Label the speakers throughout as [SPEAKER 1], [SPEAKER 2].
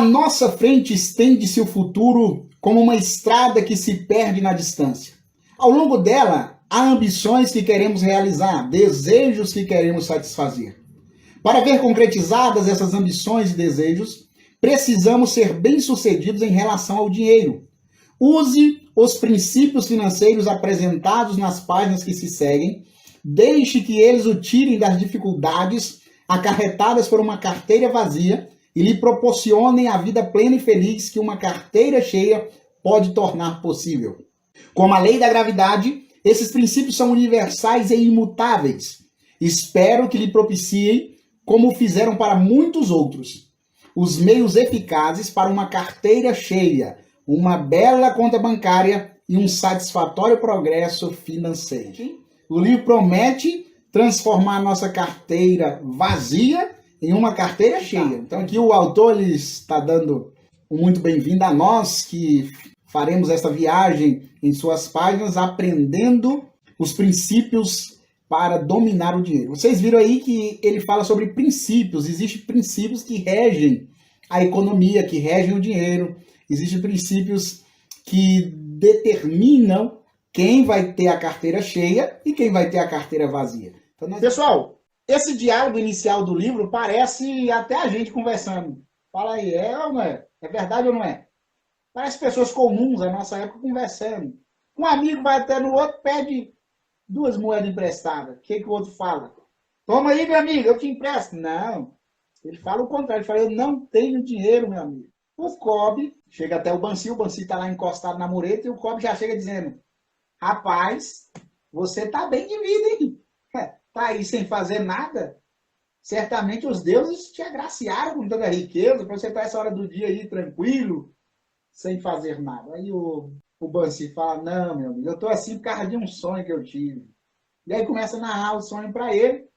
[SPEAKER 1] À nossa frente estende-se o futuro como uma estrada que se perde na distância. Ao longo dela, há ambições que queremos realizar, desejos que queremos satisfazer. Para ver concretizadas essas ambições e desejos, precisamos ser bem-sucedidos em relação ao dinheiro. Use os princípios financeiros apresentados nas páginas que se seguem, deixe que eles o tirem das dificuldades acarretadas por uma carteira vazia e lhe proporcionem a vida plena e feliz que uma carteira cheia pode tornar possível. Como a lei da gravidade, esses princípios são universais e imutáveis. Espero que lhe propiciem, como fizeram para muitos outros, os meios eficazes para uma carteira cheia, uma bela conta bancária e um satisfatório progresso financeiro. O livro promete transformar nossa carteira vazia em uma carteira cheia. Então aqui o autor ele está dando um muito bem-vindo a nós que faremos esta viagem em suas páginas aprendendo os princípios para dominar o dinheiro. Vocês viram aí que ele fala sobre princípios. Existem princípios que regem a economia, que regem o dinheiro. Existem princípios que determinam quem vai ter a carteira cheia e quem vai ter a carteira vazia. Então, pessoal, esse diálogo inicial do livro parece até a gente conversando. Fala aí, é ou não é? É verdade ou não é? Parece pessoas comuns da nossa época conversando. Um amigo vai até no outro, pede 2 moedas emprestadas. O que o outro fala? Toma aí, meu amigo, eu te empresto. Não. Ele fala o contrário. Ele fala, eu não tenho dinheiro, meu amigo. O Cobb chega até o Bansi está lá encostado na mureta e o Cobb já chega dizendo, rapaz, você tá bem de vida, hein? Tá aí sem fazer nada. Certamente os deuses te agraciaram com toda a riqueza para você estar essa hora do dia aí tranquilo, sem fazer nada. Aí o Bansi fala, não, meu amigo, eu tô assim por causa de um sonho que eu tive. E aí começa a narrar o sonho para ele,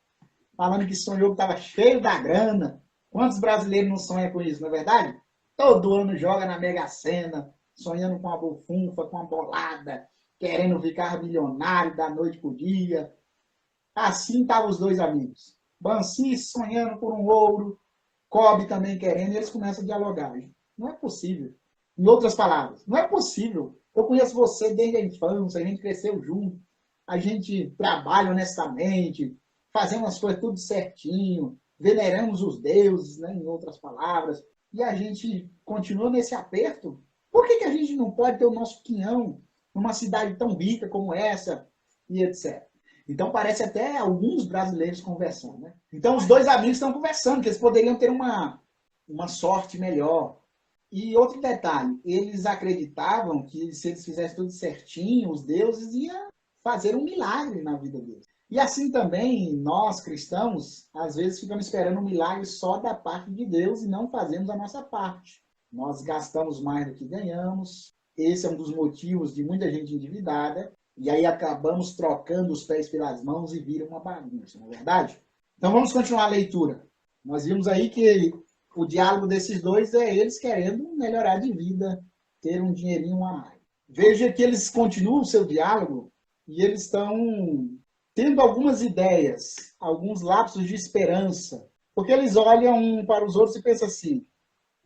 [SPEAKER 1] falando que sonhou que estava cheio da grana. Quantos brasileiros não sonham com isso, não é verdade? Todo ano joga na Mega Sena, sonhando com a bufunfa, com a bolada, querendo ficar milionário da noite pro dia. Assim estavam os 2 amigos. Bansi sonhando por um ouro, Cobb também querendo, e eles começam a dialogar. Não é possível. Em outras palavras, não é possível. Eu conheço você desde a infância, a gente cresceu junto, a gente trabalha honestamente, fazemos as coisas tudo certinho, veneramos os deuses, né, em outras palavras, e a gente continua nesse aperto. Por que a gente não pode ter o nosso quinhão numa cidade tão rica como essa, e etc. Então parece até alguns brasileiros conversando, né? Então os 2 amigos estão conversando, que eles poderiam ter uma sorte melhor. E outro detalhe, eles acreditavam que se eles fizessem tudo certinho, os deuses iam fazer um milagre na vida deles. E assim também, nós cristãos, às vezes ficamos esperando um milagre só da parte de Deus e não fazemos a nossa parte. Nós gastamos mais do que ganhamos, esse é um dos motivos de muita gente endividada, e aí acabamos trocando os pés pelas mãos e vira uma bagunça, não é verdade? Então vamos continuar a leitura. Nós vimos aí que o diálogo desses 2 é eles querendo melhorar de vida, ter um dinheirinho a mais. Veja que eles continuam o seu diálogo e eles estão tendo algumas ideias, alguns lapsos de esperança, porque eles olham um para os outros e pensam assim,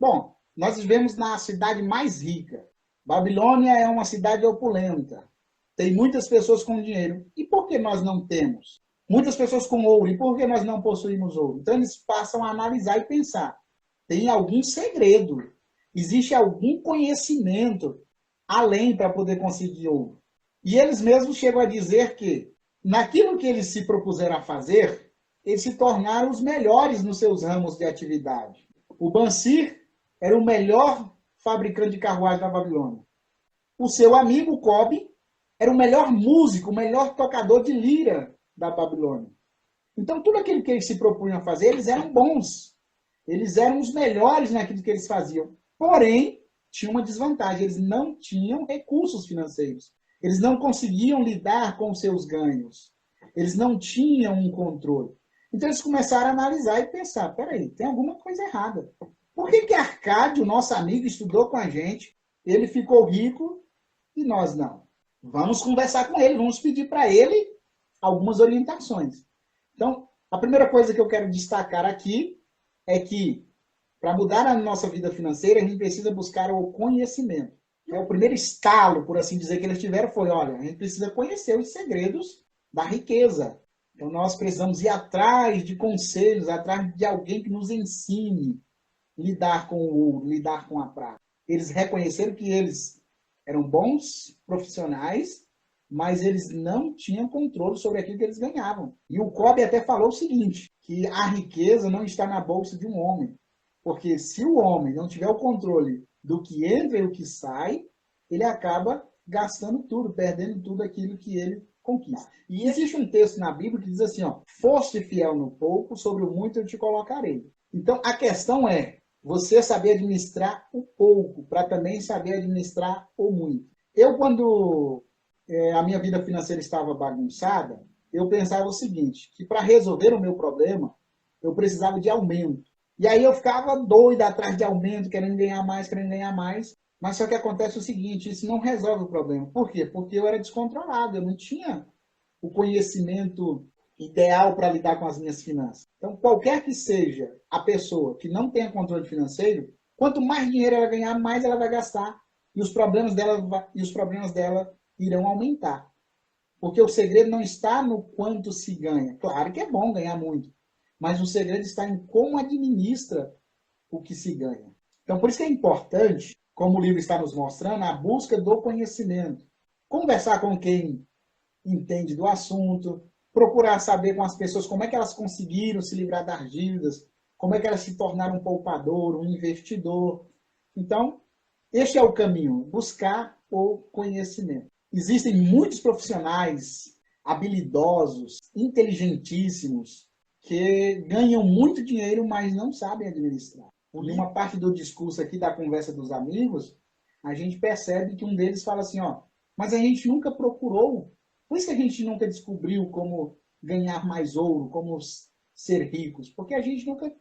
[SPEAKER 1] bom, nós vivemos na cidade mais rica, Babilônia é uma cidade opulenta, tem muitas pessoas com dinheiro, e por que nós não temos? Muitas pessoas com ouro, e por que nós não possuímos ouro? Então eles passam a analisar e pensar, tem algum segredo, existe algum conhecimento além para poder conseguir ouro. E eles mesmos chegam a dizer que, naquilo que eles se propuseram a fazer, eles se tornaram os melhores nos seus ramos de atividade. O Bansi era o melhor fabricante de carruagem da Babilônia. O seu amigo Cobb era o melhor músico, o melhor tocador de lira da Babilônia. Então, tudo aquilo que eles se propunham a fazer, eles eram bons. Eles eram os melhores naquilo que eles faziam. Porém, tinha uma desvantagem. Eles não tinham recursos financeiros. Eles não conseguiam lidar com os seus ganhos. Eles não tinham um controle. Então, eles começaram a analisar e pensar, peraí, tem alguma coisa errada. Por que Arcádio, nosso amigo, estudou com a gente, ele ficou rico e nós não? Vamos conversar com ele, vamos pedir para ele algumas orientações. Então, a primeira coisa que eu quero destacar aqui é que Para mudar a nossa vida financeira, a gente precisa buscar o conhecimento. O primeiro estalo, por assim dizer, que eles tiveram foi, olha, a gente precisa conhecer os segredos da riqueza. Então nós precisamos ir atrás de conselhos, atrás de alguém que nos ensine a lidar com o ouro, lidar com a prata. Eles reconheceram que eles eram bons profissionais, mas eles não tinham controle sobre aquilo que eles ganhavam. E o Kobe até falou o seguinte, que a riqueza não está na bolsa de um homem. Porque se o homem não tiver o controle do que entra e o que sai, ele acaba gastando tudo, perdendo tudo aquilo que ele conquista. E existe um texto na Bíblia que diz assim, ó, foste fiel no pouco, sobre o muito eu te colocarei. Então, a questão é você saber administrar o pouco, para também saber administrar o muito. Eu, quando a minha vida financeira estava bagunçada, eu pensava o seguinte, que para resolver o meu problema, eu precisava de aumento. E aí eu ficava doido atrás de aumento, querendo ganhar mais, querendo ganhar mais. Mas só que acontece o seguinte, isso não resolve o problema. Por quê? Porque eu era descontrolado, eu não tinha o conhecimento ideal para lidar com as minhas finanças. Então, qualquer que seja a pessoa que não tenha controle financeiro, quanto mais dinheiro ela ganhar, mais ela vai gastar. E os problemas dela irão aumentar. Porque o segredo não está no quanto se ganha. Claro que é bom ganhar muito, mas o segredo está em como administra o que se ganha. Então, por isso que é importante, como o livro está nos mostrando, a busca do conhecimento. Conversar com quem entende do assunto, procurar saber com as pessoas como é que elas conseguiram se livrar das dívidas, como é que elas se tornaram um poupador, um investidor. Então, este é o caminho, buscar o conhecimento. Existem muitos profissionais habilidosos, inteligentíssimos, que ganham muito dinheiro, mas não sabem administrar. Em uma parte do discurso aqui da conversa dos amigos, a gente percebe que um deles fala assim, ó, mas a gente nunca procurou, por isso que a gente nunca descobriu como ganhar mais ouro, como ser ricos, porque a gente nunca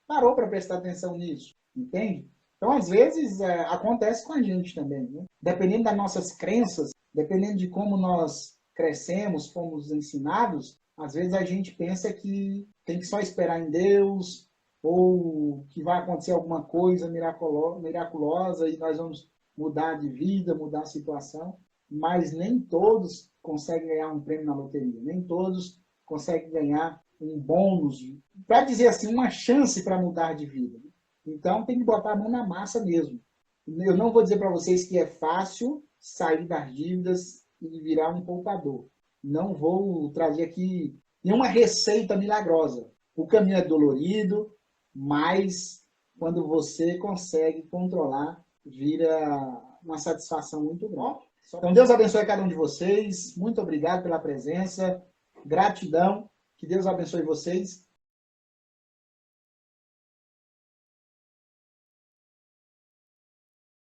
[SPEAKER 1] parou para prestar atenção nisso, entende? Então, às vezes, acontece com a gente também, né? Dependendo das nossas crenças, dependendo de como nós crescemos, fomos ensinados, às vezes a gente pensa que tem que só esperar em Deus, ou que vai acontecer alguma coisa miraculosa e nós vamos mudar de vida, mudar a situação, mas nem todos conseguem ganhar um prêmio na loteria, nem todos conseguem ganhar um bônus, para dizer assim, uma chance para mudar de vida. Então tem que botar a mão na massa mesmo. Eu não vou dizer para vocês que é fácil sair das dívidas e virar um poupador. Não vou trazer aqui nenhuma receita milagrosa. O caminho é dolorido, mas quando você consegue controlar, vira uma satisfação muito grande. Então Deus abençoe cada um de vocês. Muito obrigado pela presença. Gratidão. Que Deus abençoe vocês.